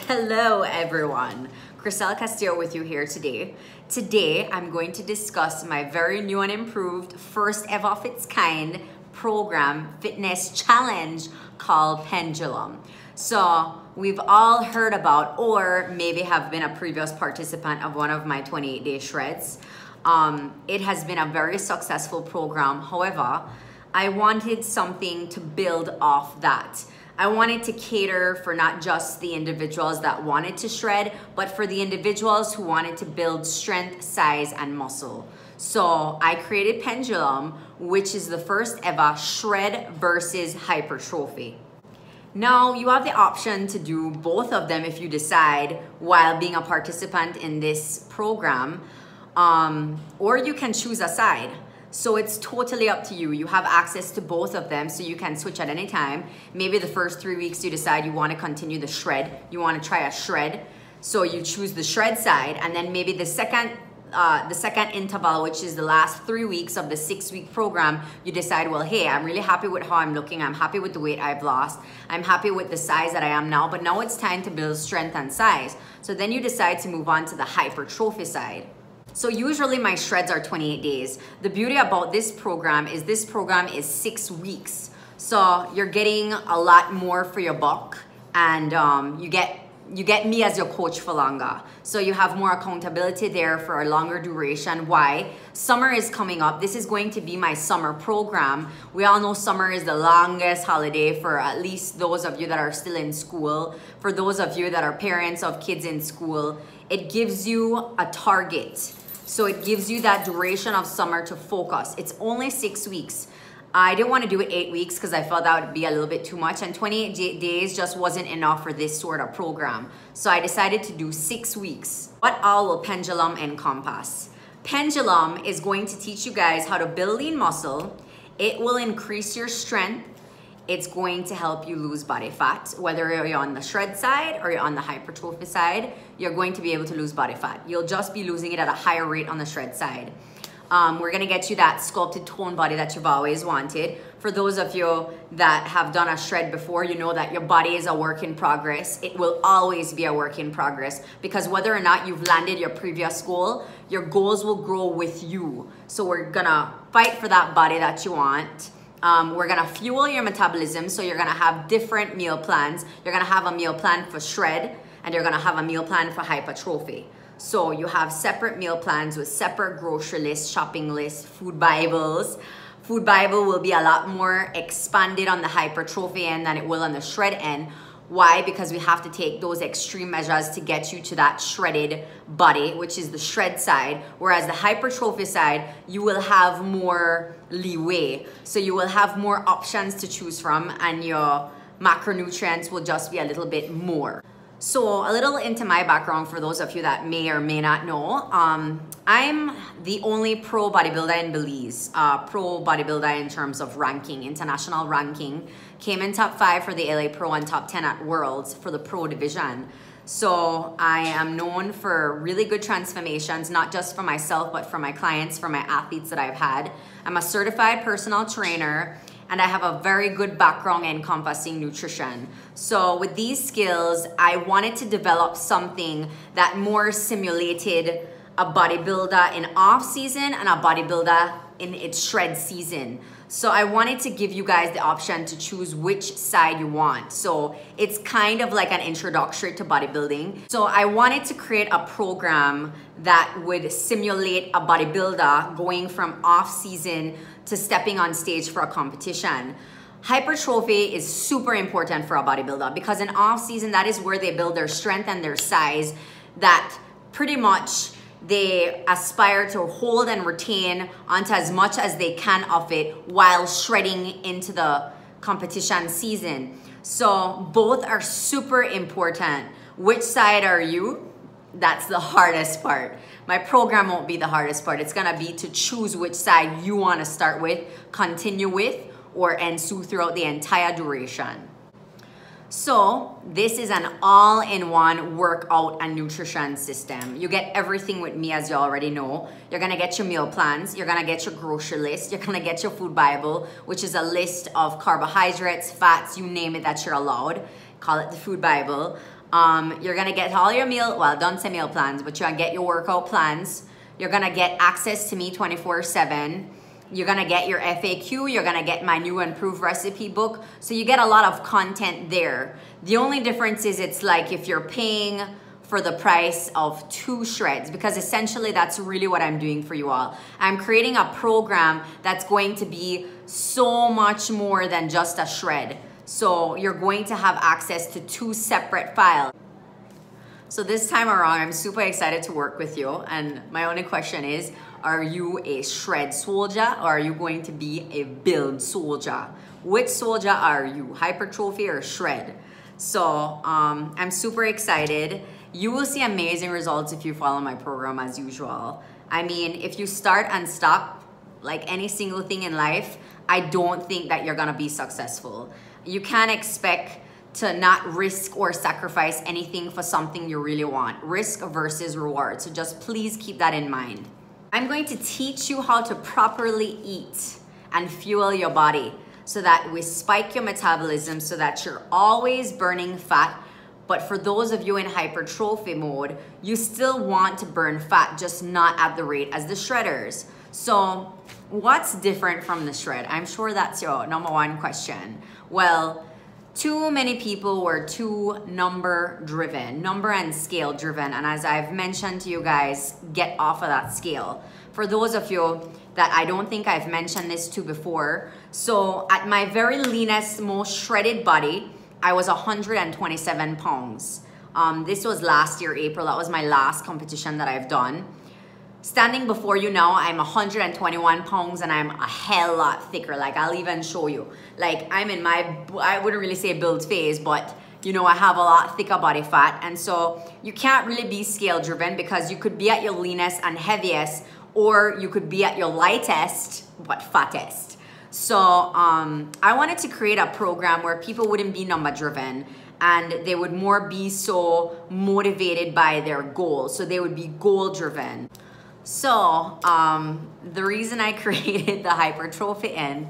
Hello everyone, Crystal Castillo with you here today. Today I'm going to discuss my very new and improved first ever of its kind program fitness challenge called Pendulum. So we've all heard about or maybe have been a previous participant of one of my 28-day shreds. It has been a very successful program. However, I wanted something to build off that. I wanted to cater for not just the individuals that wanted to shred, but for the individuals who wanted to build strength, size, and muscle. So I created Pendulum, which is the first ever shred versus hypertrophy. Now you have the option to do both of them if you decide while being a participant in this program, or you can choose a side. So it's totally up to you. You have access to both of them, so you can switch at any time. Maybe the first 3 weeks you decide you want to continue the shred. You want to try a shred, so you choose the shred side, and then maybe the second interval, which is the last 3 weeks of the 6-week program, you decide, well, hey, I'm really happy with how I'm looking. I'm happy with the weight I've lost. I'm happy with the size that I am now, but now it's time to build strength and size. So then you decide to move on to the hypertrophy side. So usually my shreds are 28 days. The beauty about this program is 6 weeks. So you're getting a lot more for your buck, and you get me as your coach for longer. So you have more accountability there for a longer duration. Why? Summer is coming up. This is going to be my summer program. We all know summer is the longest holiday for at least those of you that are still in school. For those of you that are parents of kids in school, it gives you a target. So it gives you that duration of summer to focus. It's only 6 weeks. I didn't want to do it 8 weeks because I felt that would be a little bit too much, and 28 days just wasn't enough for this sort of program. So I decided to do 6 weeks. What all will Pendulum encompass? Pendulum is going to teach you guys how to build lean muscle. It will increase your strength. It's going to help you lose body fat. Whether you're on the shred side or you're on the hypertrophy side, you're going to be able to lose body fat. You'll just be losing it at a higher rate on the shred side. We're gonna get you that sculpted toned body that you've always wanted. For those of you that have done a shred before, you know that your body is a work in progress. It will always be a work in progress, because whether or not you've landed your previous goal, your goals will grow with you. So we're gonna fight for that body that you want. We're gonna fuel your metabolism, so you're gonna have different meal plans. You're gonna have a meal plan for shred, and you're gonna have a meal plan for hypertrophy. So you have separate meal plans with separate grocery lists, shopping lists, food Bibles. Food Bible will be a lot more expanded on the hypertrophy end than it will on the shred end. Why? Because we have to take those extreme measures to get you to that shredded body, which is the shred side. Whereas the hypertrophy side, you will have more leeway. So you will have more options to choose from, and your macronutrients will just be a little bit more. So a little into my background for those of you that may or may not know. I'm the only pro bodybuilder in Belize. Pro bodybuilder in terms of ranking, international ranking. Came in top 5 for the LA Pro and top 10 at Worlds for the pro division. So I am known for really good transformations, not just for myself, but for my clients, for my athletes that I've had. I'm a certified personal trainer, and I have a very good background encompassing nutrition. So with these skills, I wanted to develop something that more simulated a bodybuilder in off season and a bodybuilder in its shred season. So I wanted to give you guys the option to choose which side you want. So it's kind of like an introductory to bodybuilding. So I wanted to create a program that would simulate a bodybuilder going from off season to stepping on stage for a competition. Hypertrophy is super important for a bodybuilder, because in off season, that is where they build their strength and their size, that pretty much they aspire to hold and retain onto as much as they can of it while shredding into the competition season. So both are super important. Which side are you? That's the hardest part. My program won't be the hardest part. It's gonna be to choose which side you wanna start with, continue with, or ensue throughout the entire duration. So this is an all-in-one workout and nutrition system. You get everything with me, as you already know. You're gonna get your meal plans, you're gonna get your grocery list, you're gonna get your food Bible, which is a list of carbohydrates, fats, you name it that you're allowed. Call it the food Bible. You're gonna get all your don't say meal plans, but you're gonna get your workout plans. You're gonna get access to me 24/7. You're gonna get your FAQ, you're gonna get my new improved recipe book. So you get a lot of content there. The only difference is it's like if you're paying for the price of 2 shreds, because essentially that's really what I'm doing for you all. I'm creating a program that's going to be so much more than just a shred. So you're going to have access to 2 separate files. So this time around, I'm super excited to work with you. And my only question is, are you a shred soldier or are you going to be a build soldier? Which soldier are you, hypertrophy or shred? So I'm super excited. You will see amazing results if you follow my program as usual. I mean, if you start and stop like any single thing in life, I don't think that you're gonna be successful. You can't expect to not risk or sacrifice anything for something you really want. Risk versus reward. So just please keep that in mind. I'm going to teach you how to properly eat and fuel your body so that we spike your metabolism so that you're always burning fat. But for those of you in hypertrophy mode, you still want to burn fat, just not at the rate as the shredders. So what's different from the shred? I'm sure that's your number one question. Well, too many people were too number and scale driven. And as I've mentioned to you guys, get off of that scale. For those of you that I don't think I've mentioned this to before, so at my very leanest, most shredded body, I was 127 pounds. This was last year, April. That was my last competition that I've done. Standing before you now, I'm 121 pounds and I'm a hell lot thicker. Like, I'll even show you. Like, I'm in my, I wouldn't really say build phase, but you know, I have a lot thicker body fat. And so you can't really be scale driven because you could be at your leanest and heaviest, or you could be at your lightest, but fattest. So I wanted to create a program where people wouldn't be number driven and they would more be so motivated by their goals. So they would be goal driven. So the reason I created the hypertrophy end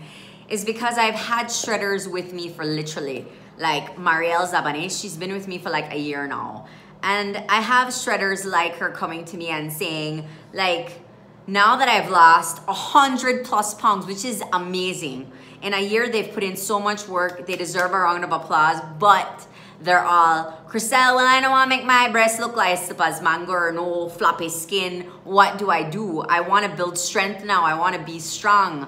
is because I've had shredders with me for literally, like Marielle Zabane, she's been with me for like a year now. And I have shredders like her coming to me and saying, like, now that I've lost 100+ pounds, which is amazing. In a year, they've put in so much work. They deserve a round of applause, but they're all, Chriselle, well, I don't want to make my breasts look like slippers, mango, or no floppy skin. What do? I want to build strength now. I want to be strong.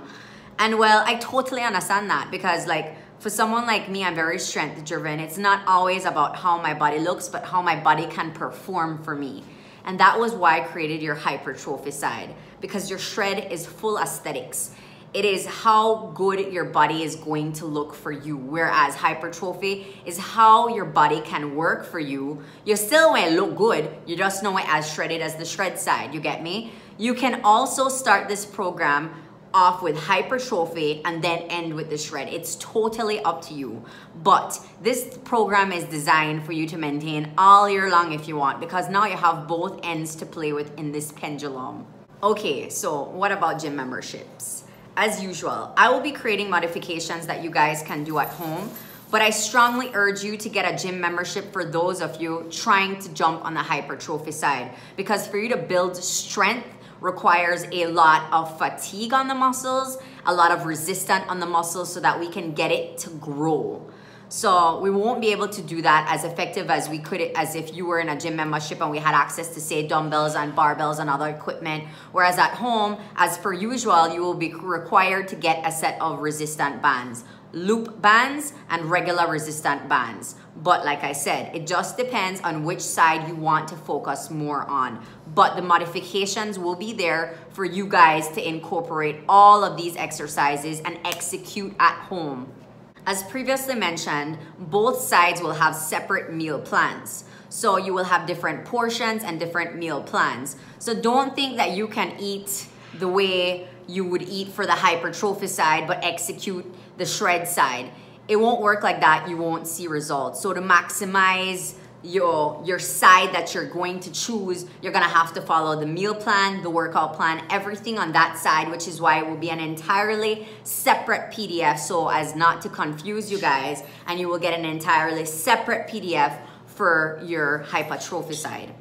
And well, I totally understand that because like, for someone like me, I'm very strength driven. It's not always about how my body looks, but how my body can perform for me. And that was why I created your hypertrophy side, because your shred is full aesthetics. It is how good your body is going to look for you, whereas hypertrophy is how your body can work for you. You still may look good, you just know it as shredded as the shred side, you get me? You can also start this program off with hypertrophy and then end with the shred. It's totally up to you. But this program is designed for you to maintain all year long if you want, because now you have both ends to play with in this pendulum. Okay, so what about gym memberships? As usual, I will be creating modifications that you guys can do at home, but I strongly urge you to get a gym membership for those of you trying to jump on the hypertrophy side, because for you to build strength requires a lot of fatigue on the muscles, a lot of resistance on the muscles so that we can get it to grow. So we won't be able to do that as effective as we could, as if you were in a gym membership and we had access to say dumbbells and barbells and other equipment. Whereas at home, as per usual, you will be required to get a set of resistant bands, loop bands and regular resistant bands. But like I said, it just depends on which side you want to focus more on. But the modifications will be there for you guys to incorporate all of these exercises and execute at home. As previously mentioned, both sides will have separate meal plans. So you will have different portions and different meal plans. So don't think that you can eat the way you would eat for the hypertrophy side but execute the shred side. It won't work like that. You won't see results. So to maximize your side that you're going to choose, you're gonna have to follow the meal plan, the workout plan, everything on that side, which is why it will be an entirely separate PDF so as not to confuse you guys, and you will get an entirely separate PDF for your hypertrophy side.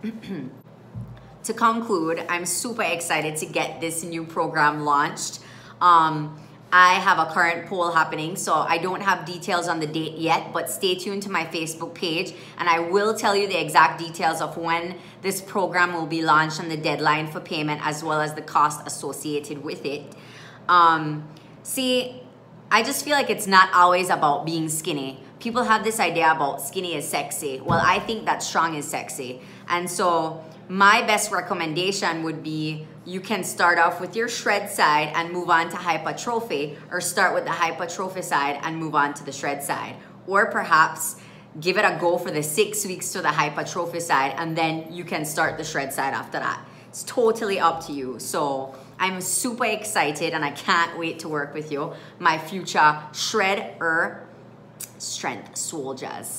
To conclude, I'm super excited to get this new program launched. I have a current poll happening, so I don't have details on the date yet, but stay tuned to my Facebook page and I will tell you the exact details of when this program will be launched and the deadline for payment, as well as the cost associated with it. See, I just feel like it's not always about being skinny. People have this idea about skinny is sexy. Well, I think that strong is sexy. And so my best recommendation would be you can start off with your shred side and move on to hypertrophy, or start with the hypertrophy side and move on to the shred side. Or perhaps give it a go for the 6 weeks to the hypertrophy side and then you can start the shred side after that. It's totally up to you. So I'm super excited and I can't wait to work with you, my future shred or strength soldiers.